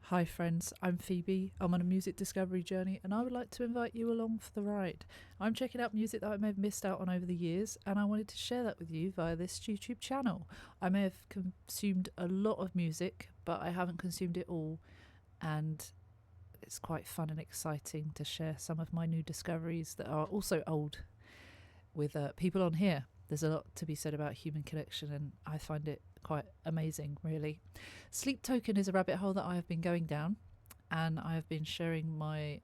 Hi friends, I'm Phoebe. I'm on a music discovery journey and I would like to invite you along for the ride. I'm checking out music that I may have missed out on over the years and I wanted to share that with you via this YouTube channel. I may have consumed a lot of music, but I haven't consumed it all, and it's quite fun and exciting to share some of my new discoveries that are also old with people on here. There's a lot to be said about human connection and I find it quite amazing, really. Sleeptoken is a rabbit hole that I have been going down, and I have been sharing my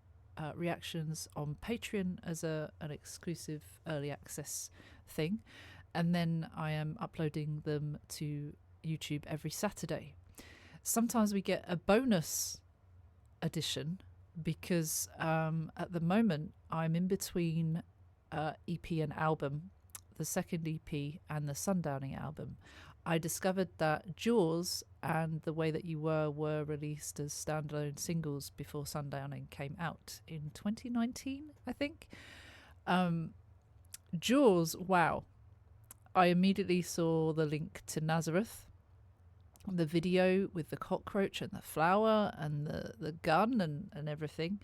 reactions on Patreon as an exclusive early access thing, and then I am uploading them to YouTube every Saturday. Sometimes we get a bonus edition because at the moment I'm in between EP and album, the second EP and the Sundowning album. I discovered that Jaws and The Way That You were released as standalone singles before Sundowning came out in 2019, I think. Jaws, wow. I immediately saw the link to Nazareth, the video with the cockroach and the flower and the gun and everything.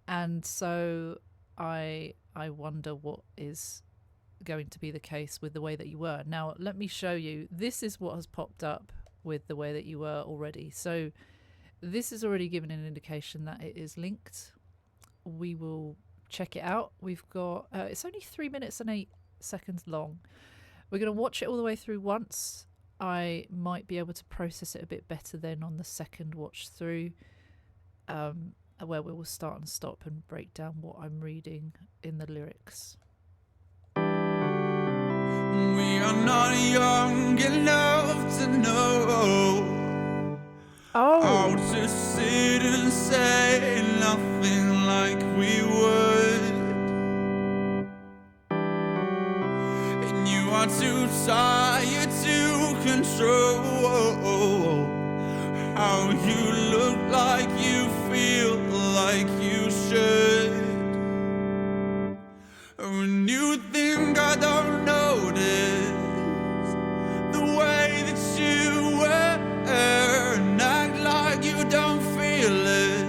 And so I wonder what is going to be the case with The Way That You Were. Now, let me show you. This is what has popped up with The Way That You Were already. So this is already given an indication that it is linked. We will check it out. We've got, it's only 3 minutes and 8 seconds long. We're going to watch it all the way through once. I might be able to process it a bit better then on the second watch through, where we will start and stop and break down what I'm reading in the lyrics. We are not young enough to know how to sit and say nothing like we would. And you are too tired to control how you look like you feel like you should. When you think I don't notice the way that you wear and act like you don't feel it,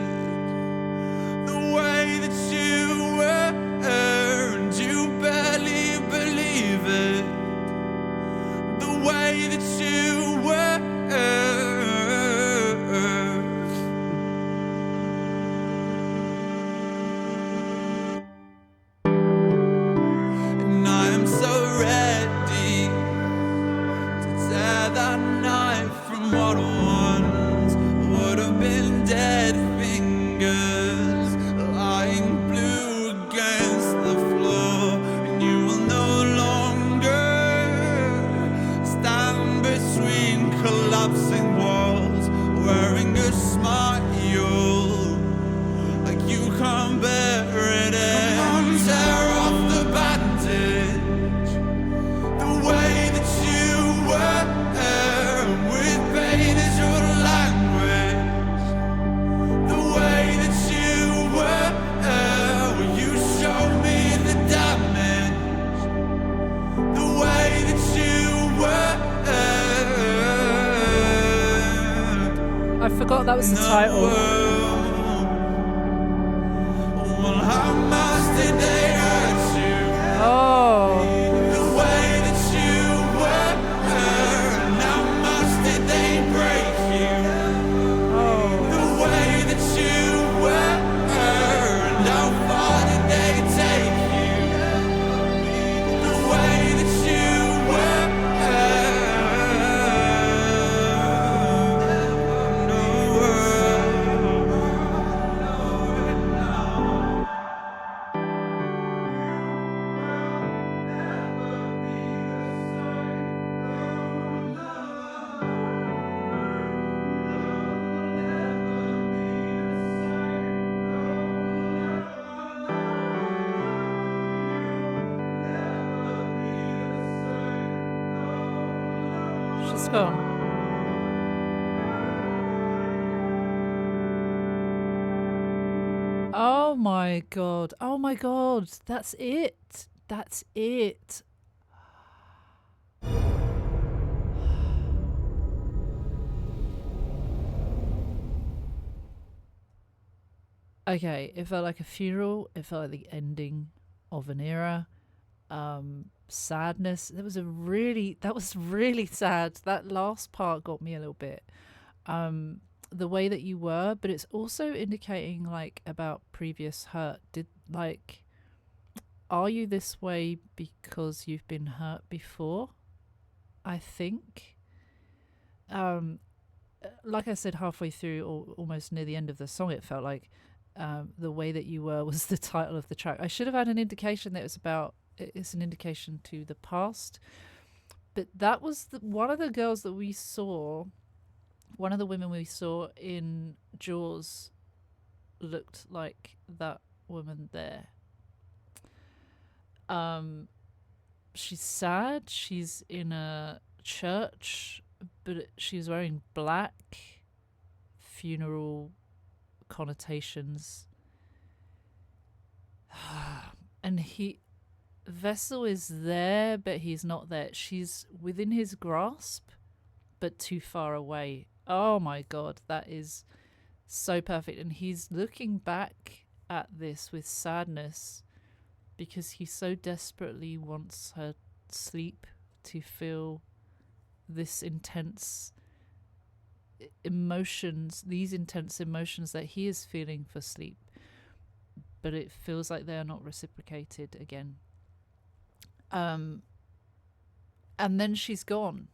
the way that you wear and you barely believe it, the way that you wear. I forgot that was the title. Oh. The way that you were, and how much did they break you? Oh. The way that you were, and how far did they take you? The way that you were. She's gone. Oh my god. Oh my god. That's it. That's it. Okay, it felt like a funeral. It felt like the ending of an era. Sadness. That was really sad. That last part got me a little bit. The way that you were, but it's also indicating like about previous hurt. Did like, are you this way because you've been hurt before? I think. Um, like I said, halfway through or almost near the end of the song, it felt like the way that you were was the title of the track. I should have had an indication that it was about. It's an indication to the past, but that was one of the girls that we saw. One of the women we saw in Jaws looked like that woman there. She's sad. She's in a church, but she's wearing black. Funeral connotations. And Vessel is there, but he's not there. She's within his grasp, but too far away. Oh my god, that is so perfect. And he's looking back at this with sadness because he so desperately wants her sleep to feel this intense emotions, these intense emotions that he is feeling for sleep, but it feels like they are not reciprocated again. And then she's gone.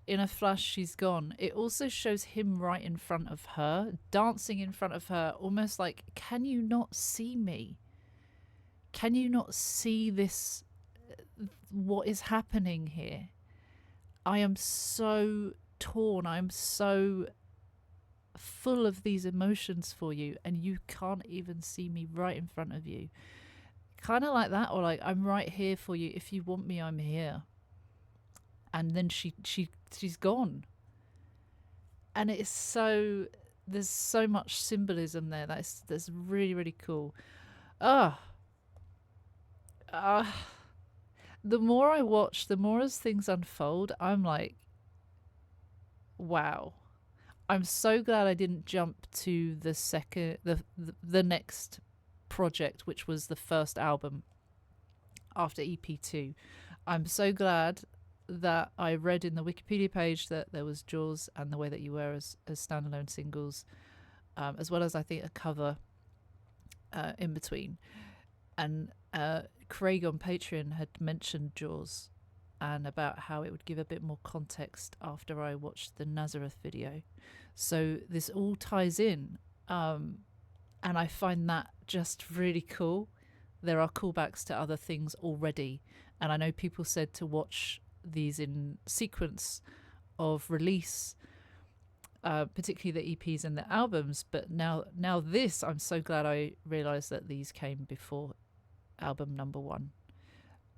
In a flash, she's gone. It also shows him right in front of her, dancing in front of her, almost like, can you not see me? Can you not see this? What is happening here? I am so torn. I'm so full of these emotions for you, and you can't even see me right in front of you. Kind of like that, or like, I'm right here for you. If you want me, I'm here. And then she's gone. And it's so, there's so much symbolism there. That's really, really cool. The more I watch, the more as things unfold, I'm like, wow. I'm so glad I didn't jump to the next project, which was the first album after EP2. I'm so glad that I read in the Wikipedia page that there was Jaws and The Way That You Were as standalone singles, as well as I think a cover in between. And Craig on Patreon had mentioned Jaws and about how it would give a bit more context after I watched the Nazareth video. So this all ties in, and I find that just really cool. There are callbacks to other things already, and I know people said to watch these in sequence of release, particularly the EPs and the albums, but now this, I'm so glad I realised that these came before album number 1,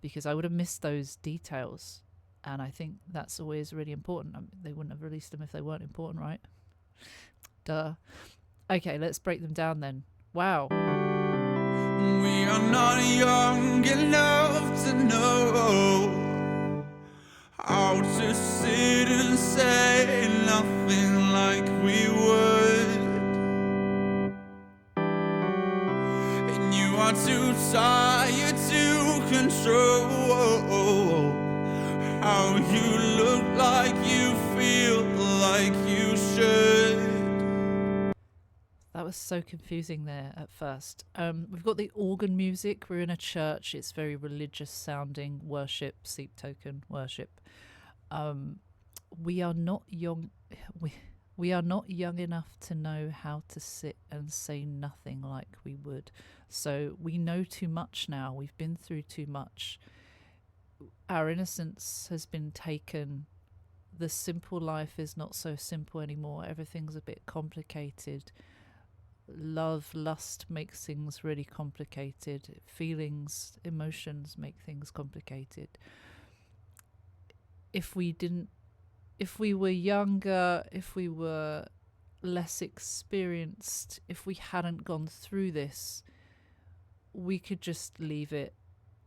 because I would have missed those details, and I think that's always really important. They wouldn't have released them if they weren't important, right? Duh. Okay, let's break them down then. Wow. We are not young enough to know how to sit and say nothing like we would, and you are too tired to control how you look like you feel like you should. That was so confusing there at first. We've got the organ music. We're in a church. It's very religious sounding worship, sleeptoken worship. We are not young. We are not young enough to know how to sit and say nothing like we would. So we know too much now. We've been through too much. Our innocence has been taken. The simple life is not so simple anymore. Everything's a bit complicated. Love, lust makes things really complicated. Feelings, emotions make things complicated. If we were younger, if we were less experienced, if we hadn't gone through this, we could just leave it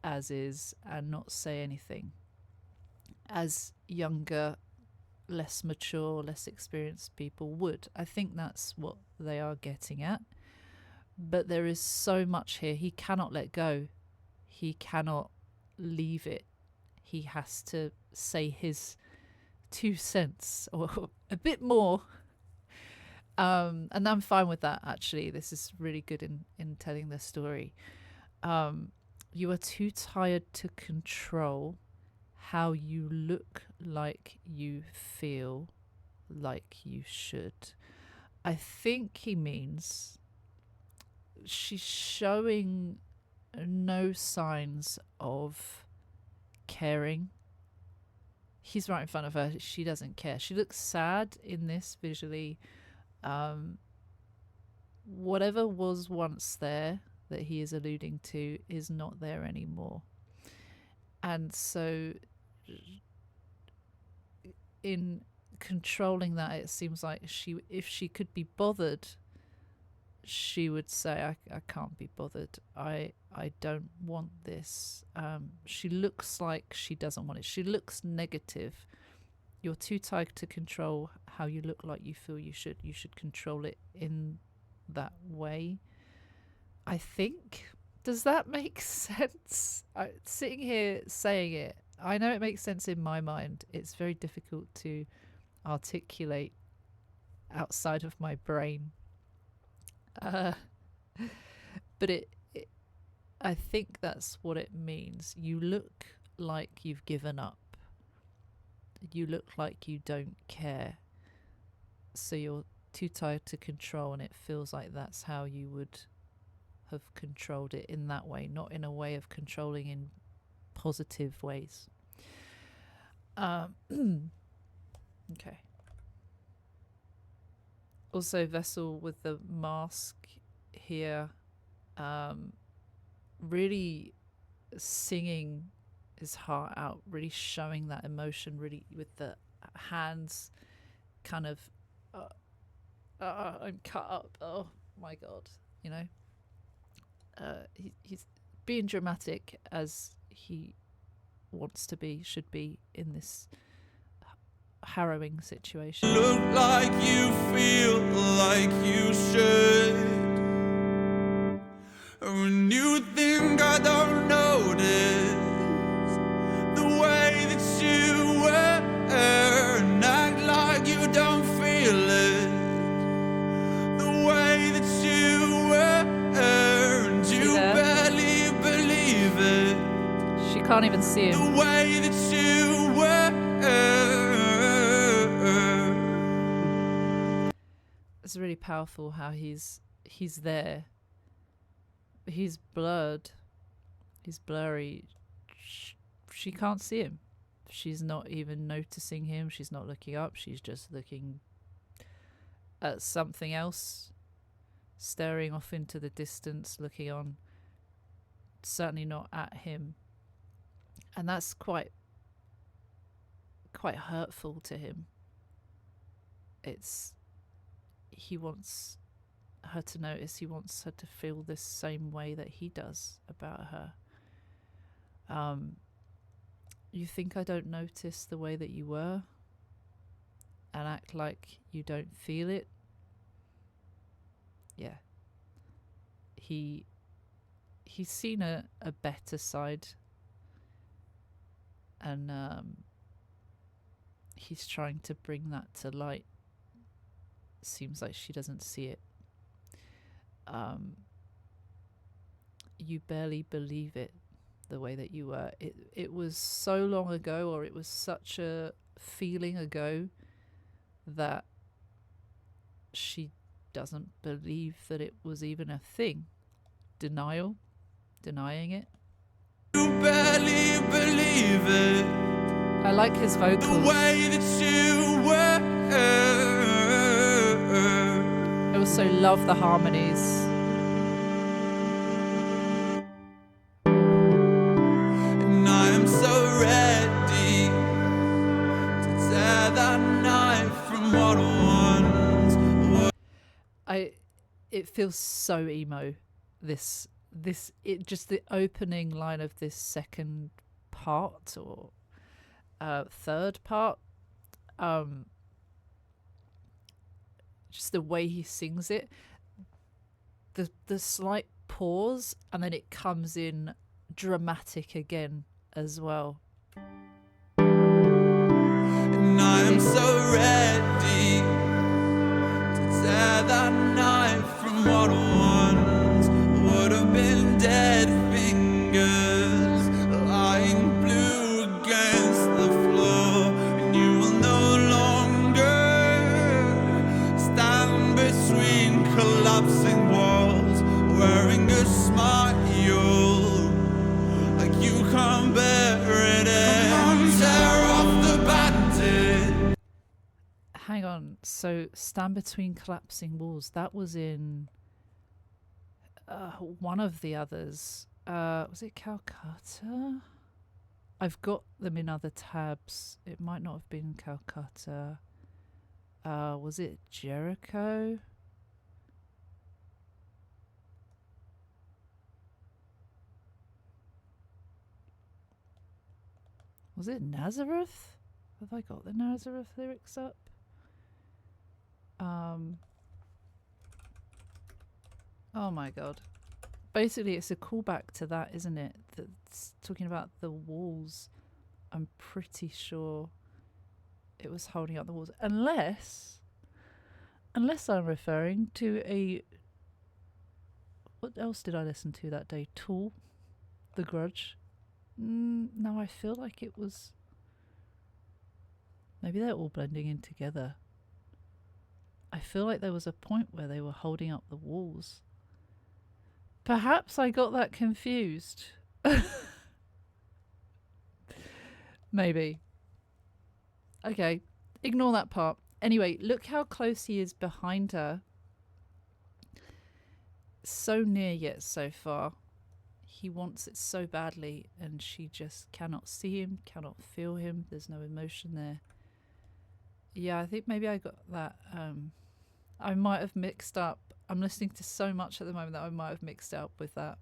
as is and not say anything. As younger, less mature, less experienced people would. I think that's what they are getting at. But there is so much here. He cannot let go. He cannot leave it. He has to say his 2 cents or a bit more. And I'm fine with that, actually. This is really good in telling the story. You are too tired to control how you look like you feel like you should. I think he means she's showing no signs of caring. He's right in front of her. She doesn't care. She looks sad in this visually. Whatever was once there that he is alluding to is not there anymore. And so in controlling that, it seems like if she could be bothered, she would say, I can't be bothered. I don't want this. She looks like she doesn't want it. She looks negative. You're too tired to control how you look like you feel you should. You should control it in that way, I think. Does that make sense? Sitting here saying it, I know it makes sense in my mind. It's very difficult to articulate outside of my brain. But I think that's what it means. You look like you've given up. You look like you don't care. So you're too tired to control, and it feels like that's how you would have controlled it, in that way, not in a way of controlling in positive ways. Okay. Also, Vessel with the mask here, really singing his heart out, really showing that emotion, really with the hands kind of, I'm cut up. Oh my God, you know. He's being dramatic as he wants to be, should be in this harrowing situation. Look like you feel like you should. When you think I don't notice the way that you wear and act like you don't feel it, the way that you wear and you barely believe it, she can't even see him. the way that you wear. It's really powerful how he's there. He's blurred. He's blurry. She can't see him. She's not even noticing him. She's not looking up. She's just looking at something else, staring off into the distance, looking on. Certainly not at him. And that's quite hurtful to him. He wants her to notice. He wants her to feel this same way that he does about her. You think I don't notice the way that you were and act like you don't feel it? Yeah. He's seen a better side, and he's trying to bring that to light. Seems like she doesn't see it. You barely believe it, the way that you were. It was so long ago, or it was such a feeling ago, that she doesn't believe that it was even a thing. Denying it. You barely believe it. I like his vocals. The way that you were. I also love the harmonies. And I am so ready to tear that knife from what once was. It feels so emo. Just the opening line of this second part, or third part, just the way he sings it. the slight pause, and then it comes in dramatic again as well. And I am so ready to tear that knife from what once would have been dead fingers lying blue against the floor. And you will no longer stand between collapsing walls, wearing a smile like you can't bear it. Tear off the bandage. Hang on. So, stand between collapsing walls. That was in one of the others. Was it Calcutta? I've got them in other tabs. It might not have been Calcutta. Was it Jericho? Was it Nazareth? Have I got the Nazareth lyrics up? Oh my god. Basically, it's a callback to that, isn't it? That's talking about the walls. I'm pretty sure it was holding up the walls. Unless I'm referring to a... What else did I listen to that day? Tool? The Grudge? No, I feel like it was... Maybe they're all blending in together. I feel like there was a point where they were holding up the walls. Perhaps I got that confused. Maybe. Okay, ignore that part. Anyway, look how close he is behind her. So near yet so far. He wants it so badly, and she just cannot see him, cannot feel him. There's no emotion there. Yeah, I think maybe I got that. I might have mixed up. I'm listening to so much at the moment that I might have mixed up with that.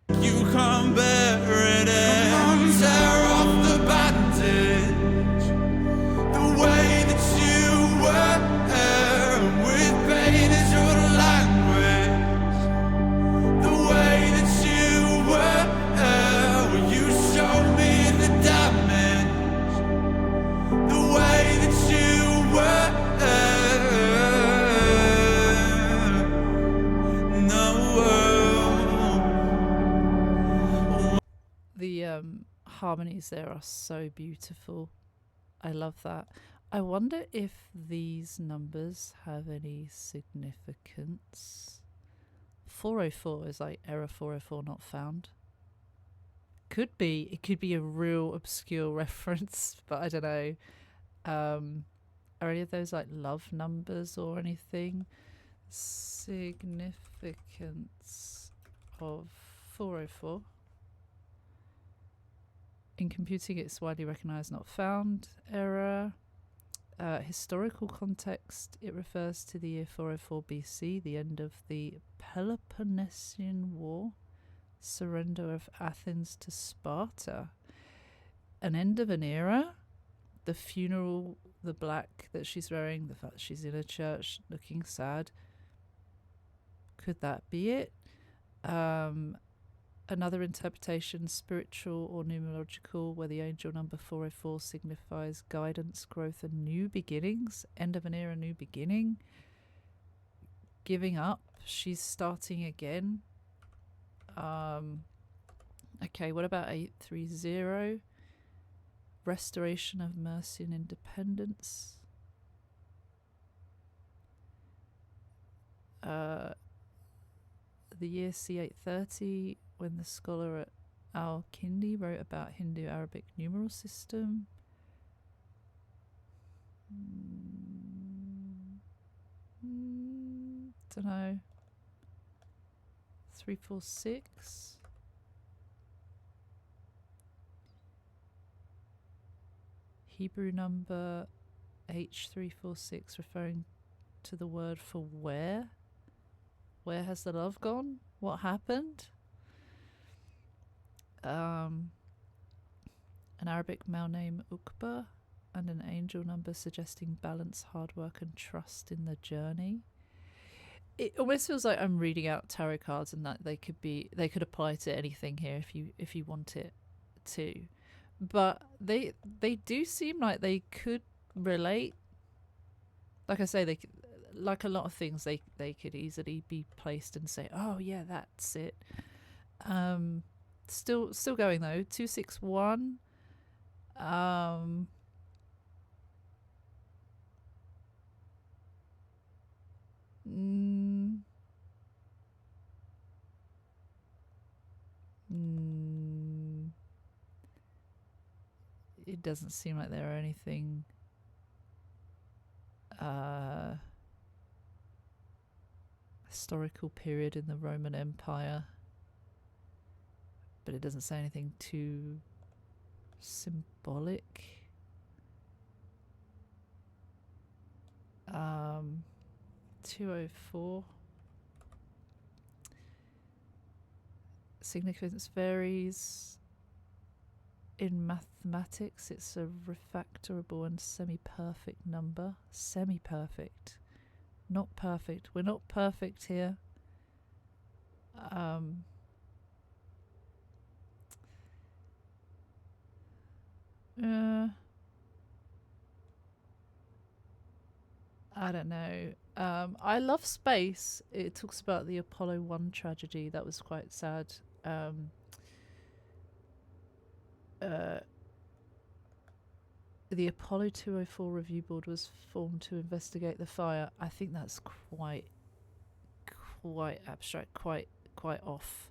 You can't bear it. Tear off the bandage. The way that you were with pain is your language. The way that you were when you showed me the damage. The way that you were. The harmonies there are so beautiful. I love that. I wonder if these numbers have any significance. 404 is like error 404 not found. Could be. It could be a real obscure reference, but I don't know. Are any of those like love numbers or anything? Significance of 404. In computing, it's widely recognized, not found. Error. Historical context, it refers to the year 404 BC, the end of the Peloponnesian War, surrender of Athens to Sparta, an end of an era, the funeral, the black that she's wearing, the fact that she's in a church looking sad. Could that be it? Another interpretation, spiritual or numerological, where the angel number 404 signifies guidance, growth, and new beginnings. End of an era, new beginning. Giving up. She's starting again. Okay, what about 830? Restoration of mercy and independence. The year C830, when the scholar at Al-Kindi wrote about Hindu-Arabic numeral system. Don't know. 346. Hebrew number H346, referring to the word for where. Where has the love gone? What happened? An Arabic male name Uqba, and an angel number suggesting balance, hard work, and trust in the journey. it almost feels like I'm reading out tarot cards, and that they could apply to anything here if you want it to. But they do seem like they could relate. Like I say, they like a lot of things, they could easily be placed and say, oh yeah, that's it. Still going though. 261. It doesn't seem like there are anything historical period in the Roman Empire, but it doesn't say anything too symbolic. 204. Significance varies. In mathematics, it's a refactorable and semi-perfect number. Semi-perfect, not perfect. We're not perfect here. I don't know. I love space. It talks about the Apollo 1 tragedy. That was quite sad. The Apollo 204 review board was formed to investigate the fire. I think that's quite abstract, quite off.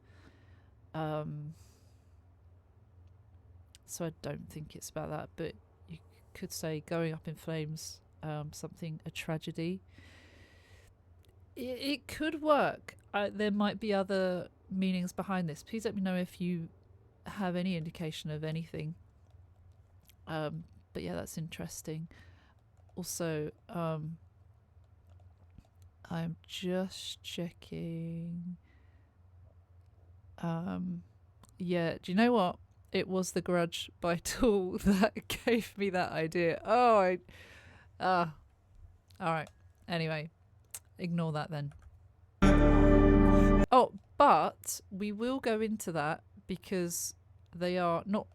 So I don't think it's about that, but you could say going up in flames, something, a tragedy. It could work. There might be other meanings behind this. Please let me know if you have any indication of anything. But yeah, that's interesting. Also, I'm just checking. Yeah, do you know what? It was The Grudge by Tool that gave me that idea. All right. Anyway, ignore that then. Oh, but we will go into that because they are not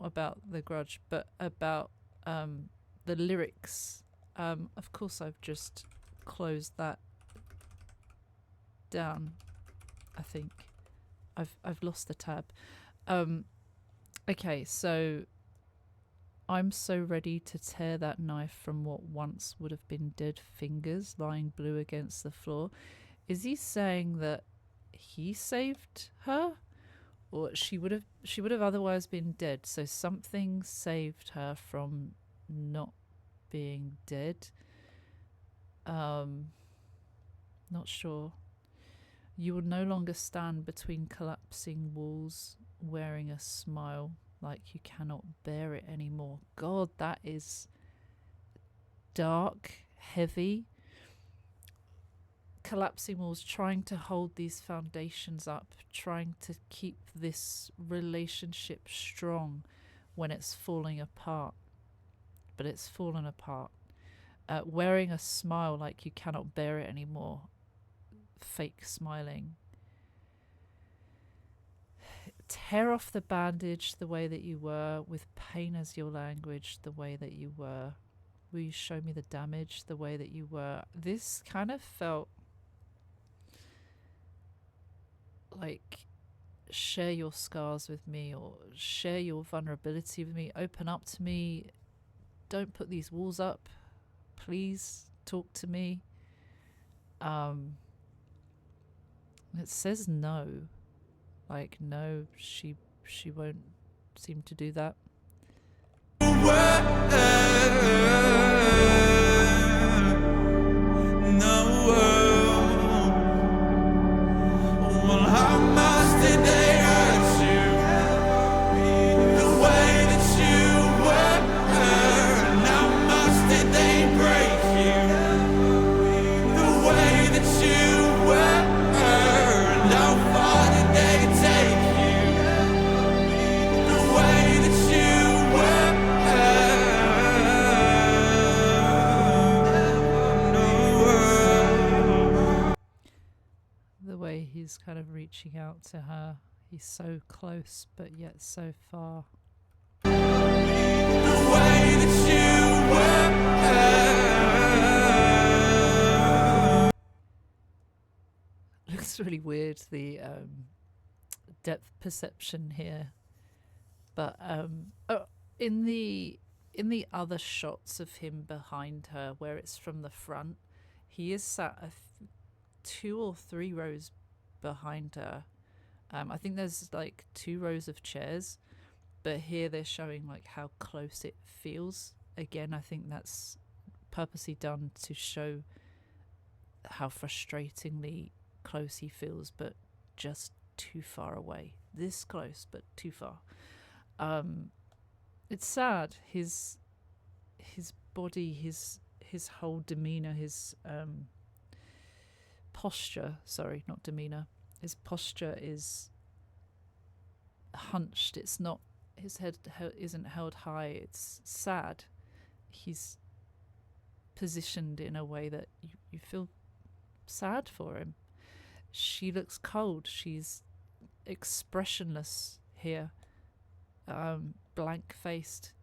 about The Grudge, but about the lyrics. Of course, I've just closed that down. I think I've lost the tab. Okay, so I'm so ready to tear that knife from what once would have been dead fingers lying blue against the floor. Is he saying that he saved her? Or she would have otherwise been dead, so something saved her from not being dead. Not sure. You will no longer stand between collapsing walls wearing a smile like you cannot bear it anymore. God, that is dark, heavy. Collapsing walls, trying to hold these foundations up, trying to keep this relationship strong when it's falling apart. But it's fallen apart. Wearing a smile like you cannot bear it anymore. Fake smiling. Tear off the bandage the way that you were, with pain as your language the way that you were. Will you show me the damage the way that you were? This kind of felt like share your scars with me, or share your vulnerability with me, open up to me, don't put these walls up, please talk to me. It says no, like no, she won't seem to do that. way he's kind of reaching out to her. He's so close, but yet so far. The way that you were. Looks really weird, the depth perception here. But in the other shots of him behind her, where it's from the front, he is sat 2 or 3 rows behind her. I think there's like 2 rows of chairs, but here they're showing like how close it feels. Again, I think that's purposely done to show how frustratingly close he feels, but just too far away. This close, but too far. It's sad. His body, his whole demeanor, his posture. Sorry, not demeanor. His posture is hunched. It's not. His head isn't held high. It's sad. He's positioned in a way that you feel sad for him. She looks cold. She's expressionless here, blank-faced,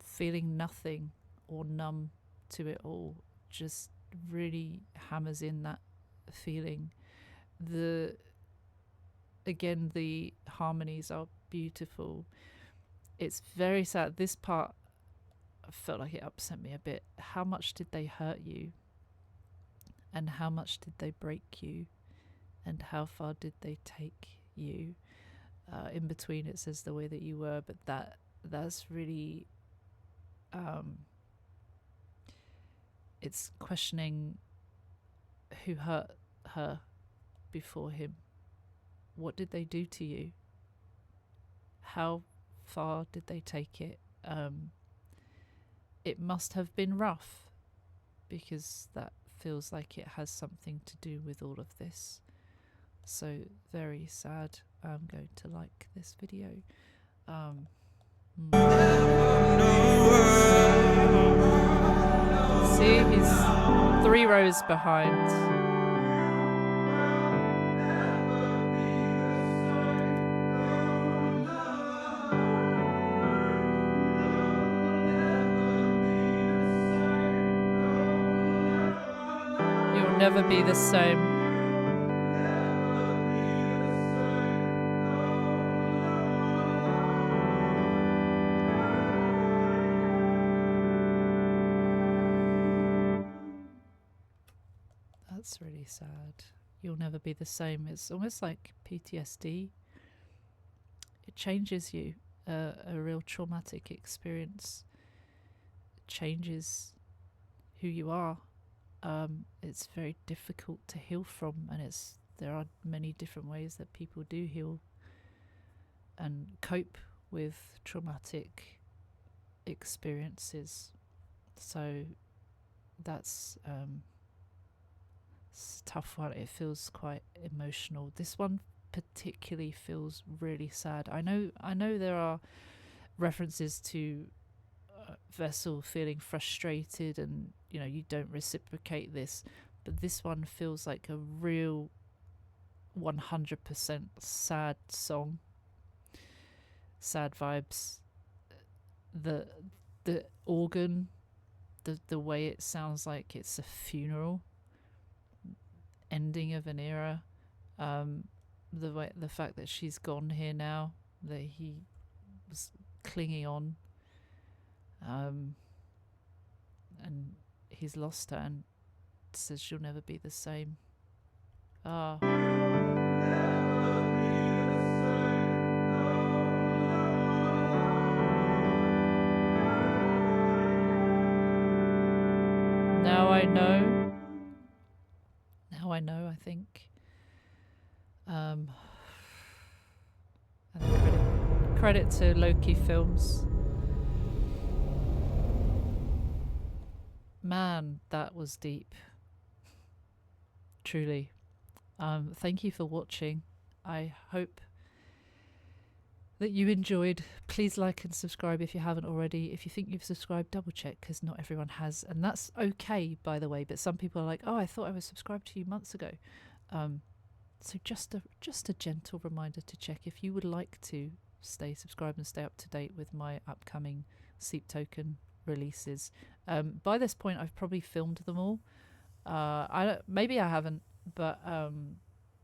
feeling nothing or numb to it all. Just really hammers in that feeling. Again, the harmonies are beautiful. It's very sad. This part, I felt like it upset me a bit. How much did they hurt you? And how much did they break you? And how far did they take you? In between it says the way that you were, but that's really it's questioning who hurt her before him. What did they do to you? How far did they take it? It must have been rough, because that feels like it has something to do with all of this. So very sad. I'm going to like this video. See, he's 3 rows behind. You'll never be the same. That's really sad. You'll never be the same. It's almost like PTSD. It changes you. A real traumatic experience changes who you are. It's very difficult to heal from, and there are many different ways that people do heal and cope with traumatic experiences. So that's it's a tough one. It feels quite emotional. This one particularly feels really sad. I know there are references to Vessel feeling frustrated, and you don't reciprocate this, but this one feels like a real 100% sad song. Sad vibes. The organ, the way it sounds like it's a funeral, ending of an era. The fact that she's gone here now, that he was clinging on, and he's lost her and says she'll never be the same. Now I know. I think. And credit to Loki Films. Man, that was deep. Truly. Thank you for watching. I hope that you enjoyed. Please like and subscribe if you haven't already. If you think you've subscribed, double check, because not everyone has, and that's okay, by the way. But some people are like, oh, I thought I was subscribed to you months ago. So just a gentle reminder to check if you would like to stay subscribed and stay up to date with my upcoming Sleep Token releases. By this point, I've probably filmed them all. Maybe I haven't, but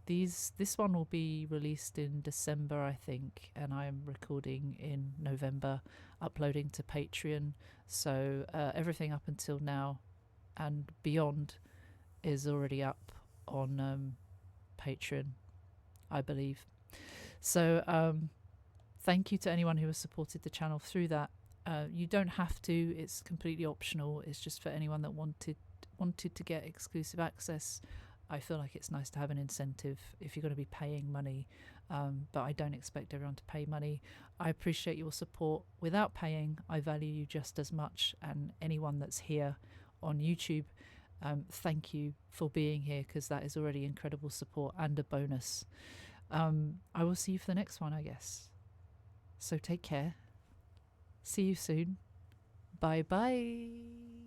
this one will be released in December, I think, and I am recording in November, uploading to Patreon. So everything up until now and beyond is already up on Patreon, I believe. So thank you to anyone who has supported the channel through that. You don't have to, it's completely optional. It's just for anyone that wanted to get exclusive access. I feel like it's nice to have an incentive if you're going to be paying money, but I don't expect everyone to pay money. I appreciate your support without paying. I value you just as much, and anyone that's here on YouTube, thank you for being here, because that is already incredible support and a bonus. I will see you for the next one, I guess. So take care. See you soon. Bye bye.